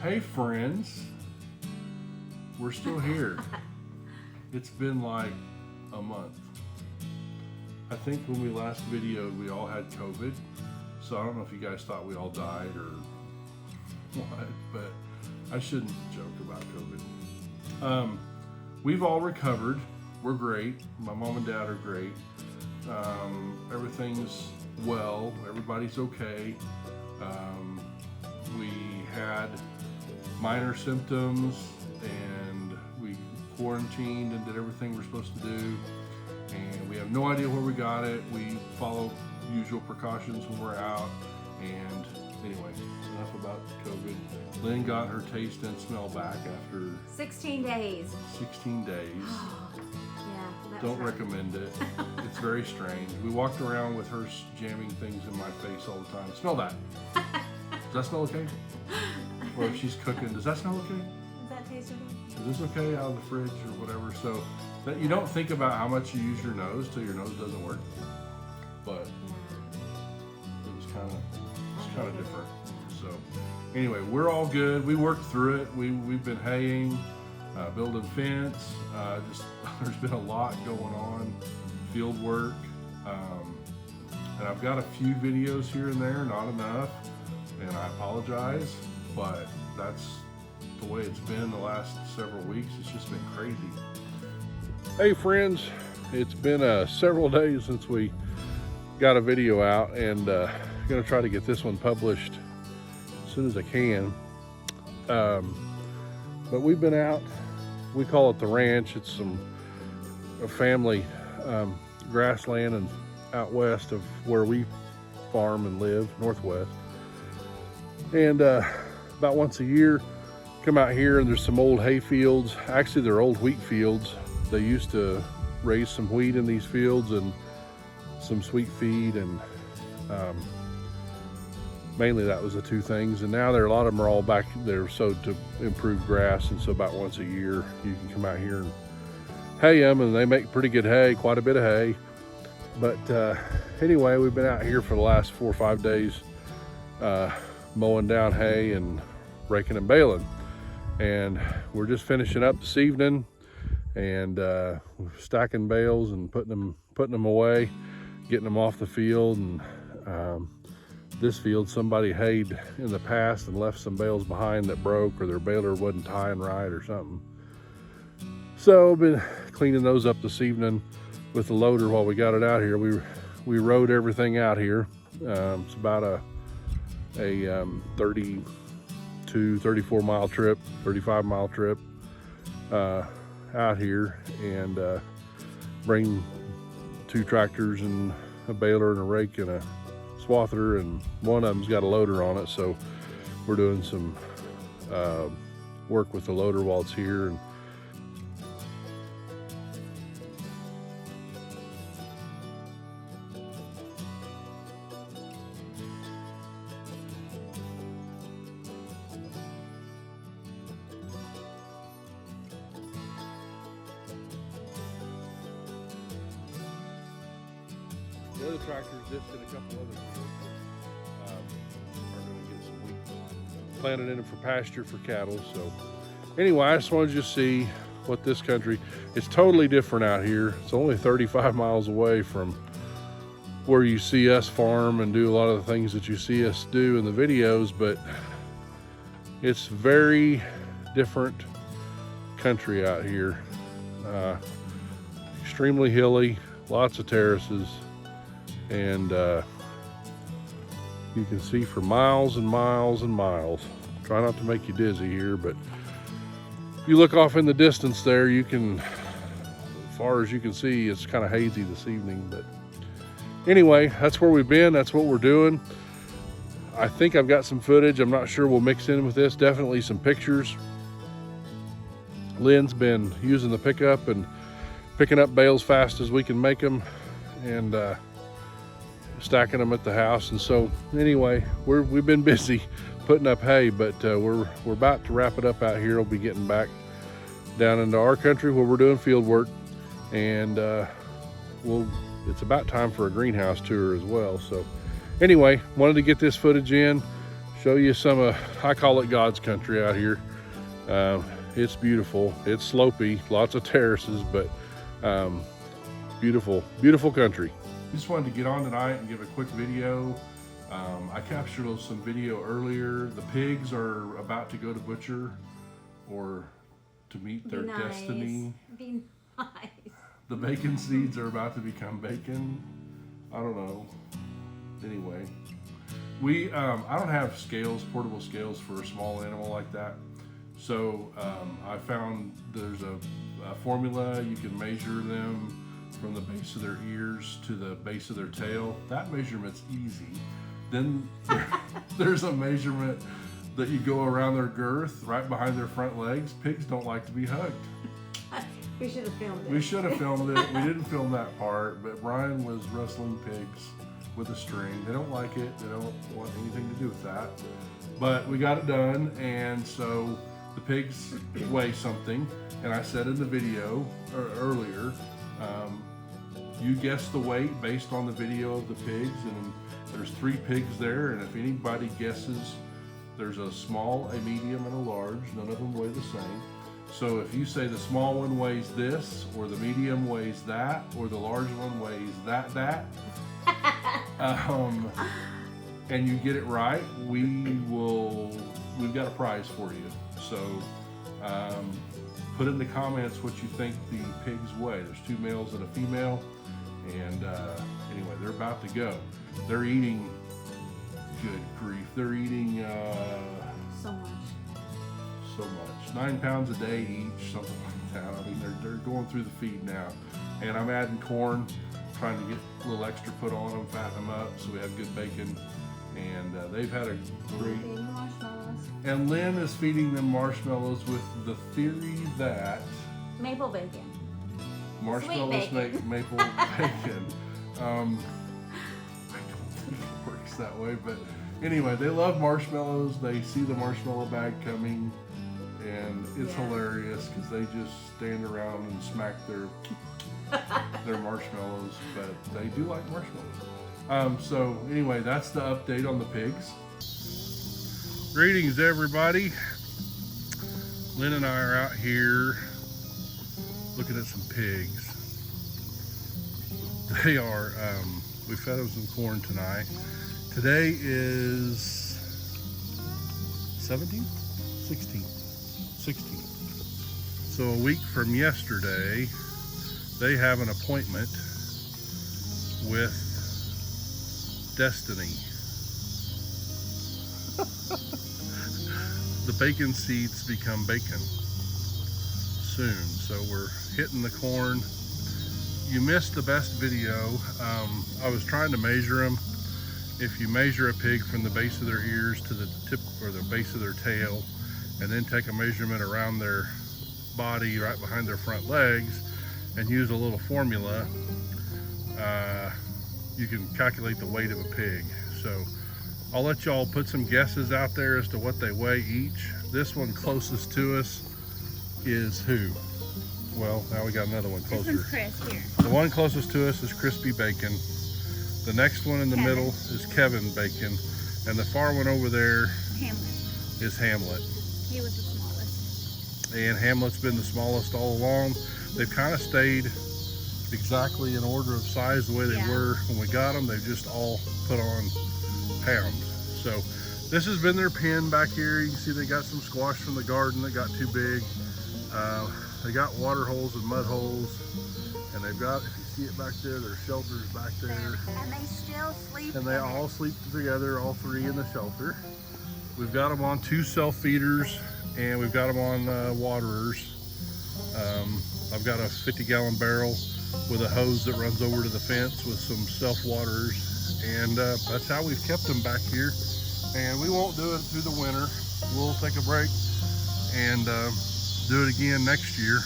Hey friends, we're still here. It's been like a month. I think when we last videoed, we all had COVID. So I don't know if you guys thought we all died or what, but I shouldn't joke about COVID. We've all recovered. We're great. My mom and dad are great. Everything's well. Everybody's okay. We had minor symptoms and we quarantined and did everything we're supposed to do. And we have no idea where we got it. We follow usual precautions when we're out. And anyway, enough about COVID. Lynn got her taste and smell back after 16 days. 16 days. Yeah, that's Don't right. recommend it. It's very strange. We walked around with her jamming things in my face all the time. Smell that. Does that smell okay? Or if she's cooking, does that smell okay? Does that taste okay? Is this okay out of the fridge or whatever? So that you don't think about how much you use your nose till your nose doesn't work. But it was kind of different. So anyway, we're all good. We worked through it. We've been haying, building fence. There's been a lot going on, field work, and I've got a few videos here and there, not enough, and I apologize, but that's the way it's been the last several weeks. It's just been crazy. Hey friends, it's been several days since we got a video out, and I'm gonna try to get this one published as soon as I can. But we've been out. We call it the ranch. It's a family grassland and out west of where we farm and live, northwest. And about once a year, come out here and there's some old hay fields. Actually, they're old wheat fields. They used to raise some wheat in these fields and some sweet feed, and mainly that was the two things. And now a lot of them are all back there sowed to improve grass, and so about once a year you can come out here and hay them, and they make pretty good hay, quite a bit of hay. But anyway, we've been out here for the last 4 or 5 days mowing down hay and raking and baling, and we're just finishing up this evening and stacking bales and putting them away, getting them off the field. And this field somebody hayed in the past and left some bales behind that broke, or their baler wasn't tying right or something. So I've been cleaning those up this evening with the loader while we got it out here. We rode everything out here. It's about a 32, 34 mile trip, 35 mile trip out here, and bring 2 tractors and a baler and a rake and a swather, and one of them's got a loader on it, so we're doing some work with the loader while it's here. And the other tractors just did a couple other fields that are going to get some wheat planted in it for pasture for cattle. So anyway, I just wanted you to see what this country, it's totally different out here. It's only 35 miles away from where you see us farm and do a lot of the things that you see us do in the videos, but it's very different country out here. Extremely hilly, lots of terraces, and you can see for miles and miles and miles. Try not to make you dizzy here, but if you look off in the distance there, you can, as far as you can see, it's kind of hazy this evening. But anyway, that's where we've been. That's what we're doing. I think I've got some footage. I'm not sure we'll mix in with this. Definitely some pictures. Lynn's been using the pickup and picking up bales fast as we can make them, and stacking them at the house. And so anyway, we've been busy putting up hay, but we're about to wrap it up out here. We'll be getting back down into our country where we're doing field work, and it's about time for a greenhouse tour as well. So anyway, wanted to get this footage in, show you some of, I call it God's country out here. It's beautiful. It's slopey, lots of terraces, but beautiful, beautiful country. Just wanted to get on tonight and give a quick video. I captured some video earlier. The pigs are about to go to butcher or to meet their destiny. Be nice. The bacon seeds are about to become bacon. I don't know. Anyway, I don't have scales, portable scales for a small animal like that. So I found there's a formula. You can measure them from the base of their ears to the base of their tail. That measurement's easy. Then there's a measurement that you go around their girth, right behind their front legs. Pigs don't like to be hugged. We should have filmed it. We should have filmed it. We didn't film that part, but Brian was wrestling pigs with a string. They don't like it. They don't want anything to do with that. But we got it done, and so the pigs weigh something. And I said in the video earlier, you guess the weight based on the video of the pigs, and there's 3 pigs there, and if anybody guesses, there's a small, a medium, and a large. None of them weigh the same. So if you say the small one weighs this, or the medium weighs that, or the large one weighs that, and you get it right, we've got a prize for you. So put in the comments what you think the pigs weigh. There's 2 males and a female, and anyway, they're about to go. They're eating, good grief, they're eating So much. 9 pounds a day each, something like that. I mean, they're going through the feed now. And I'm adding corn, trying to get a little extra put on them, fatten them up so we have good bacon. And they've had a great... Marshmallows. And Lynn is feeding them marshmallows with the theory that Maple bacon. marshmallows Sweet bacon. make maple bacon. I don't think it works that way, but anyway, they love marshmallows. They see the marshmallow bag coming, and it's hilarious because they just stand around and smack their marshmallows, but they do like marshmallows. So anyway, that's the update on the pigs. Greetings, everybody. Lynn and I are out here looking at some pigs. They are, we fed them some corn tonight. Today is 17? 16. So a week from yesterday, they have an appointment with Destiny. The bacon seeds become bacon soon, so we're hitting the corn. You missed the best video. I was trying to measure them. If you measure a pig from the base of their ears to the tip or the base of their tail, and then take a measurement around their body right behind their front legs and use a little formula, you can calculate the weight of a pig. So I'll let y'all put some guesses out there as to what they weigh each. This one closest to us is who? Well, now we got another one closer. This one's Chris here. The one closest to us is Crispy Bacon. The next one in the middle is Kevin Bacon. And the far one over there Hamlet. is Hamlet. He was the smallest. And Hamlet's been the smallest all along. They've kind of stayed exactly in order of size the way they were when we got them. They've just all put on pounds. So this has been their pen back here. You can see they got some squash from the garden that got too big. They got water holes and mud holes, and they've got, if you see it back there, their shelters back there. And they still sleep. And they all sleep together, all 3 in the shelter. We've got them on 2 self-feeders, and we've got them on waterers. I've got a 50-gallon barrel with a hose that runs over to the fence with some self-waterers, and that's how we've kept them back here. And we won't do it through the winter. We'll take a break and do it again next year,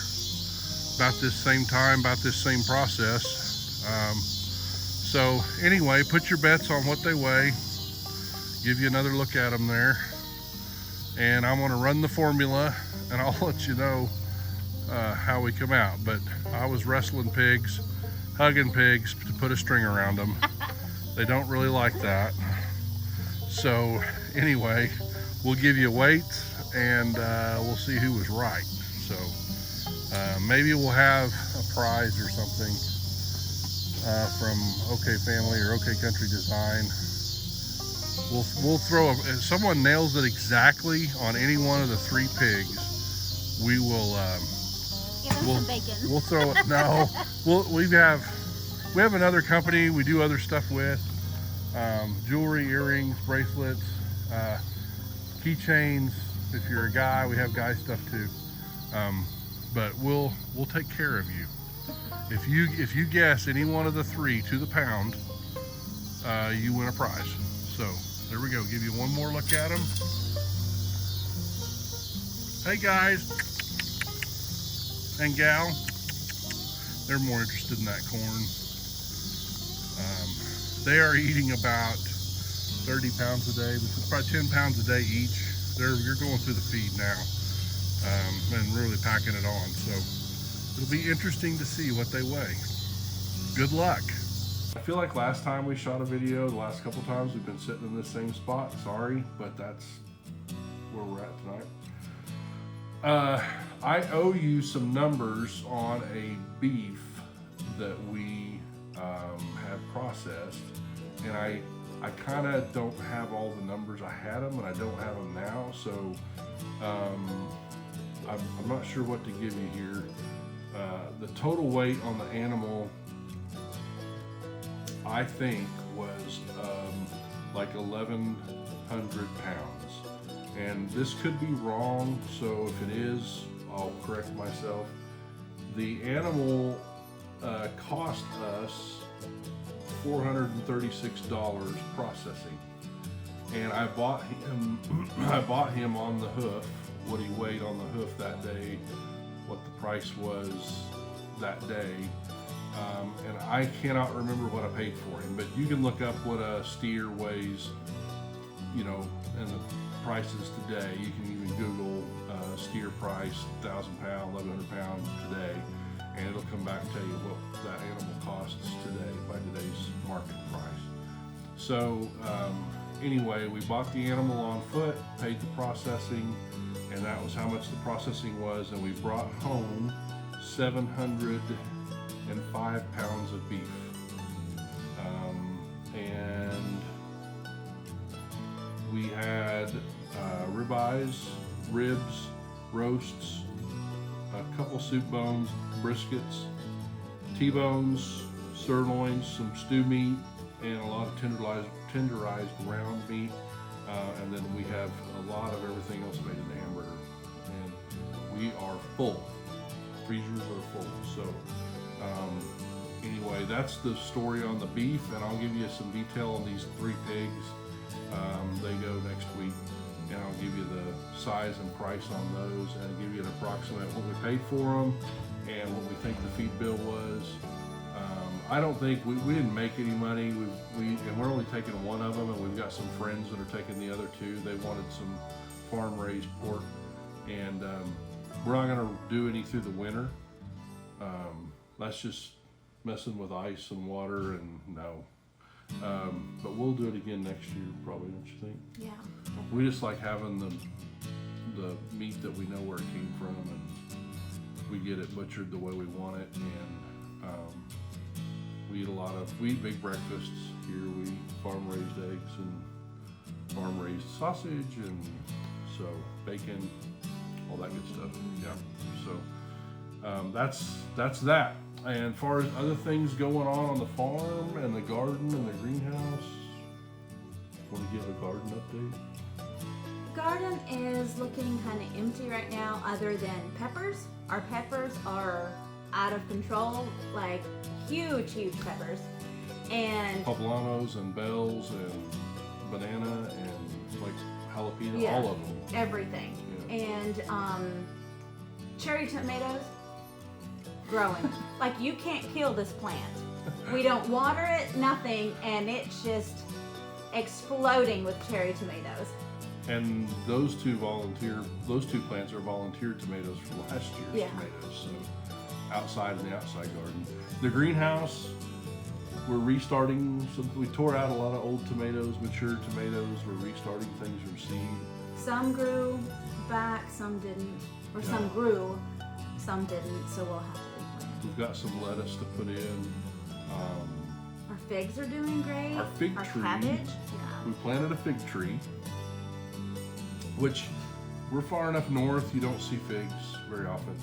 about this same time, about this same process. So anyway, put your bets on what they weigh. Give you another look at them there, and I'm going to run the formula, and I'll let you know how we come out. But I was wrestling pigs, hugging pigs to put a string around them. They don't really like that. So anyway, we'll give you weights and we'll see who was right. So maybe we'll have a prize or something from OK Family or OK Country Design. We'll throw if someone nails it exactly on any one of the 3 pigs, we will Give us some bacon. we'll throw it. No, we have another company we do other stuff with, jewelry, earrings, bracelets, keychains. If you're a guy, we have guy stuff too. But we'll take care of you. If you guess any one of the 3 to the pound, you win a prize. So there we go. Give you one more look at them. Hey guys and gal, they're more interested in that corn. They are eating about 30 pounds a day, which is probably 10 pounds a day each. You're going through the feed now and really packing it on. So it'll be interesting to see what they weigh. Good luck. I feel like last time we shot a video, the last couple times we've been sitting in this same spot. Sorry, but that's where we're at tonight. I owe you some numbers on a beef that we had processed, and I kind of don't have all the numbers. I had them and I don't have them now, so I'm not sure what to give you here. The total weight on the animal, I think, was like 1,100 pounds. And this could be wrong, so if it is, I'll correct myself. The animal cost us $436 processing, and I bought him on the hoof, what he weighed on the hoof that day, what the price was that day, and I cannot remember what I paid for him, but you can look up what a steer weighs, you know, and the prices today. You can even Google steer price, 1,000 pound, 1,100 pound today, and it'll come back and tell you what that animal costs today by today's market price. So anyway, we bought the animal on foot, paid the processing, and that was how much the processing was, and we brought home 705 pounds of beef. And we had ribeyes, ribs, roasts, a couple soup bones, briskets, T-bones, sirloins, some stew meat, and a lot of tenderized ground meat. And then we have a lot of everything else made into hamburger. And we are full. Freezers are full. So anyway, that's the story on the beef, and I'll give you some detail on these 3 pigs. They go next week, and I'll give you the size and price on those, and I'll give you an approximate what we paid for them and what we think the feed bill was. I don't think we didn't make any money. And we're only taking one of them, and we've got some friends that are taking the other 2. They wanted some farm raised pork, and we're not going to do any through the winter. That's just messing with ice and water, and no. But we'll do it again next year, probably, don't you think? Yeah. We just like having the meat that we know where it came from, and we get it butchered the way we want it, and we eat big breakfasts here. We eat farm raised eggs and farm raised sausage, and so bacon, all that good stuff. Yeah. So that's that. And as far as other things going on the farm and the garden and the greenhouse, want to give a garden update? Garden is looking kind of empty right now, other than peppers. Our peppers are out of control, like huge peppers. And Poblanos and bells and banana and like jalapeno, yeah, all of them. everything. Yeah. And cherry tomatoes growing. Like, you can't kill this plant. We don't water it, nothing, and it's just exploding with cherry tomatoes. And those two plants are volunteer tomatoes from last year's tomatoes. So outside in the outside garden. The greenhouse, we're restarting some. We tore out a lot of old tomatoes, mature tomatoes. We're restarting things from seed. Some grew back, some didn't, or some grew, some didn't. So we'll have to replant. We've got some lettuce to put in. Our figs are doing great. Our fig tree. Cabbage. Yeah. We planted a fig tree, which we're far enough north you don't see figs very often.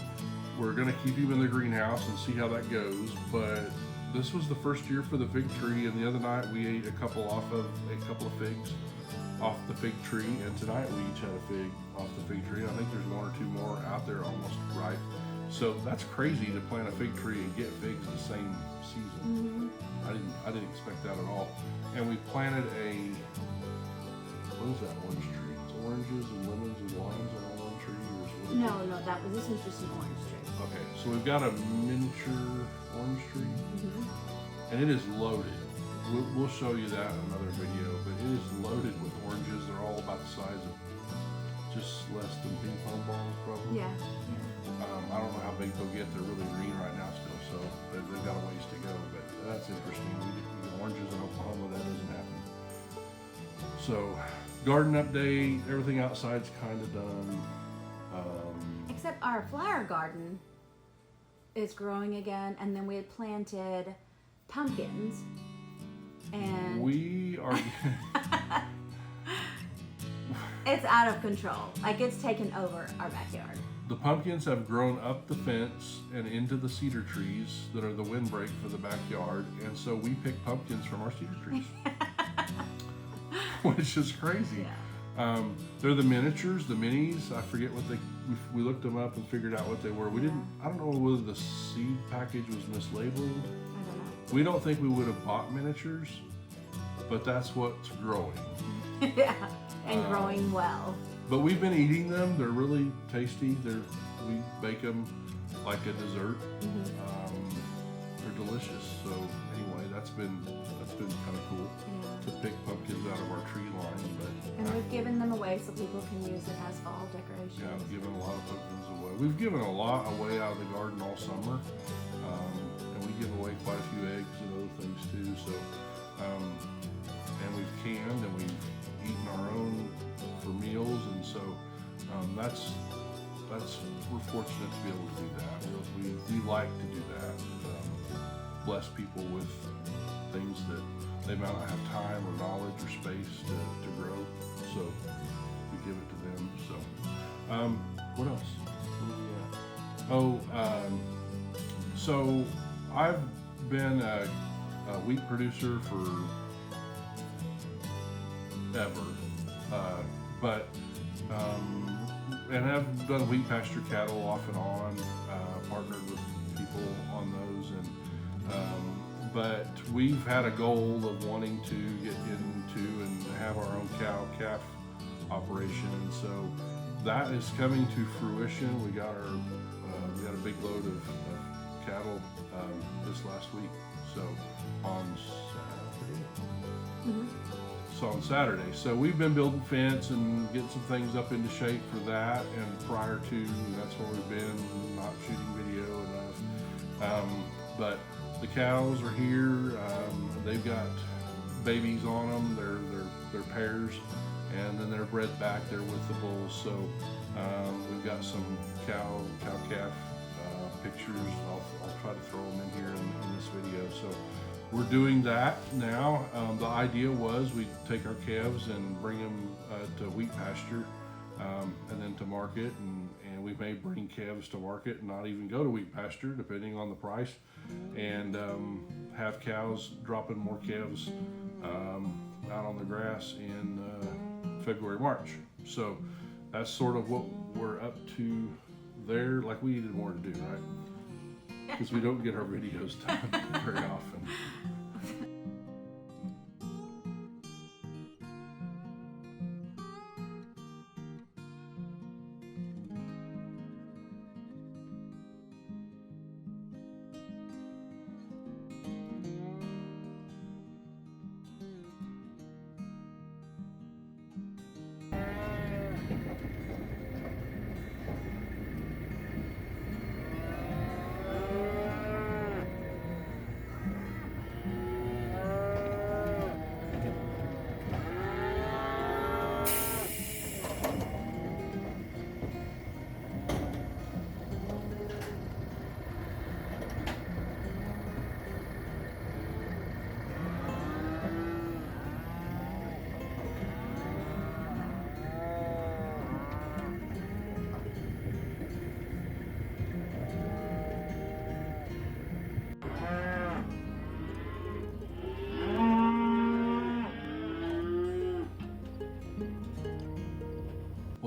We're gonna keep him in the greenhouse and see how that goes, but this was the first year for the fig tree, and the other night we ate a couple of figs off the fig tree, and tonight we each had a fig off the fig tree. I think there's one or two more out there almost ripe. So that's crazy to plant a fig tree and get figs the same season. I didn't expect that at all. And we planted what is that orange tree? It's oranges and lemons and limes on one tree, or is it? No, this is just an orange tree. Okay, so we've got a miniature orange tree, and it is loaded. We'll show you that in another video, but it is loaded with oranges. They're all about the size of just less than ping pong balls, probably. Yeah. I don't know how big they'll get. They're really green right now still, so they've got a ways to go, but that's interesting. We get oranges in Oklahoma, that doesn't happen. So, garden update, everything outside's kind of done. Except our flower garden is growing again, and then we had planted pumpkins, and We are... it's out of control. Like, it's taken over our backyard. The pumpkins have grown up the fence and into the cedar trees that are the windbreak for the backyard, and so we pick pumpkins from our cedar trees, which is crazy. Yeah. They're the miniatures, the minis. I forget what we looked them up and figured out what they were. I don't know whether the seed package was mislabeled. I don't know. We don't think we would have bought miniatures, but that's what's growing. Yeah, and growing well. But we've been eating them. They're really tasty. We bake them like a dessert. They're delicious. So anyway, that's been kind of cool to pick pumpkins out of our tree line. And we've given them away so people can use it as fall decorations. Yeah, we've given a lot of pumpkins away. We've given a lot away out of the garden all summer, and we give away quite a few eggs and other things too. So, and we've canned and we've eaten our own for meals, and so that's we're fortunate to be able to do that. We like to do that. Bless people with things that they might not have time or knowledge or space to grow, so we give it to them. So what else? So I've been a wheat producer for ever, and I've done wheat pasture cattle off and on, partnered with people on those, but we've had a goal of wanting to get into and have our own cow-calf operation, and so that is coming to fruition. We got a big load of cattle this last week, so on Saturday. On Saturday. So we've been building fence and getting some things up into shape for that, and prior to, that's where we've been, not shooting video enough. But the cows are here. They've got babies on them. They're pairs, and then they're bred back there with the bulls. So we've got some cow-calf pictures. I'll try to throw them in here in this video. So we're doing that now. The idea was we'd take our calves and bring them to wheat pasture, and then to market, and we may bring calves to market and not even go to wheat pasture depending on the price, and have cows dropping more calves out on the grass in February, March. So that's sort of what we're up to there. Like, we needed more to do, right? Because we don't get our videos done very often.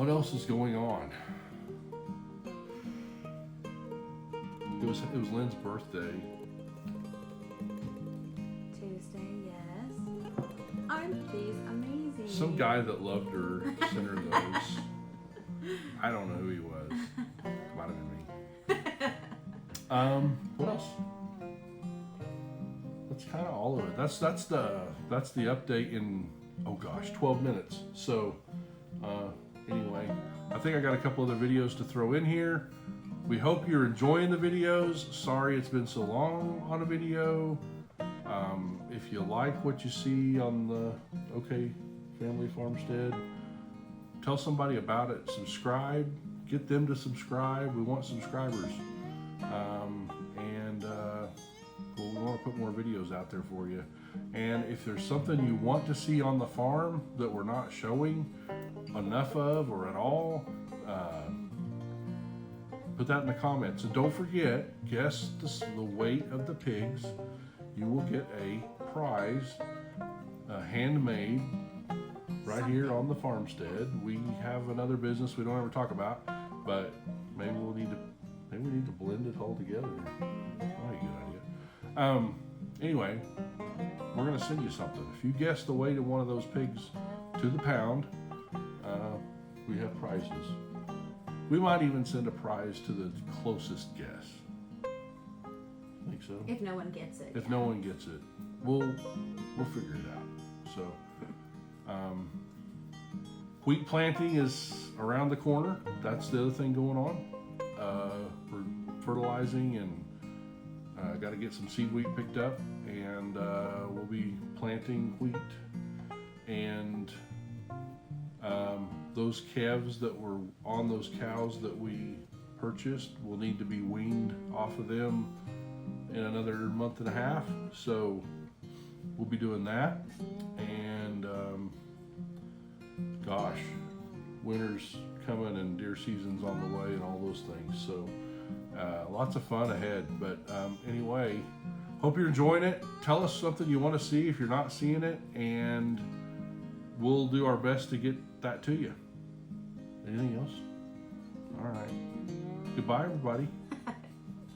What else is going on? It was Lynn's birthday. Tuesday, yes. Aren't these amazing? Some guy that loved her sent her those. I don't know who he was. Might have been me. What else? That's kind of all of it. That's the update in 12 minutes. So anyway, I think I got a couple other videos to throw in here. We hope you're enjoying the videos. Sorry it's been so long on a video. If you like what you see on the OK Family Farmstead, tell somebody about it. Subscribe. Get them to subscribe. We want subscribers. We want to put more videos out there for you. And if there's something you want to see on the farm that we're not showing enough of or at all, put that in the comments. And don't forget, guess the weight of the pigs. You will get a prize, handmade, right here on the farmstead. We have another business we don't ever talk about, but maybe we need to blend it all together. Probably a good idea. Anyway, we're gonna send you something. If you guess the weight of one of those pigs to the pound, we have prizes. We might even send a prize to the closest guess. Think so? If no one gets it. If no one gets it, we'll figure it out. So, wheat planting is around the corner. That's the other thing going on. We're fertilizing and got to get some seed wheat picked up, and we'll be planting wheat. And those calves that were on those cows that we purchased will need to be weaned off of them in another month and a half. So we'll be doing that. And winter's coming and deer season's on the way and all those things. So lots of fun ahead. But anyway, hope you're enjoying it. Tell us something you want to see if you're not seeing it, and we'll do our best to get that to you. Anything else? All right. Goodbye, everybody.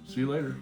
See you later.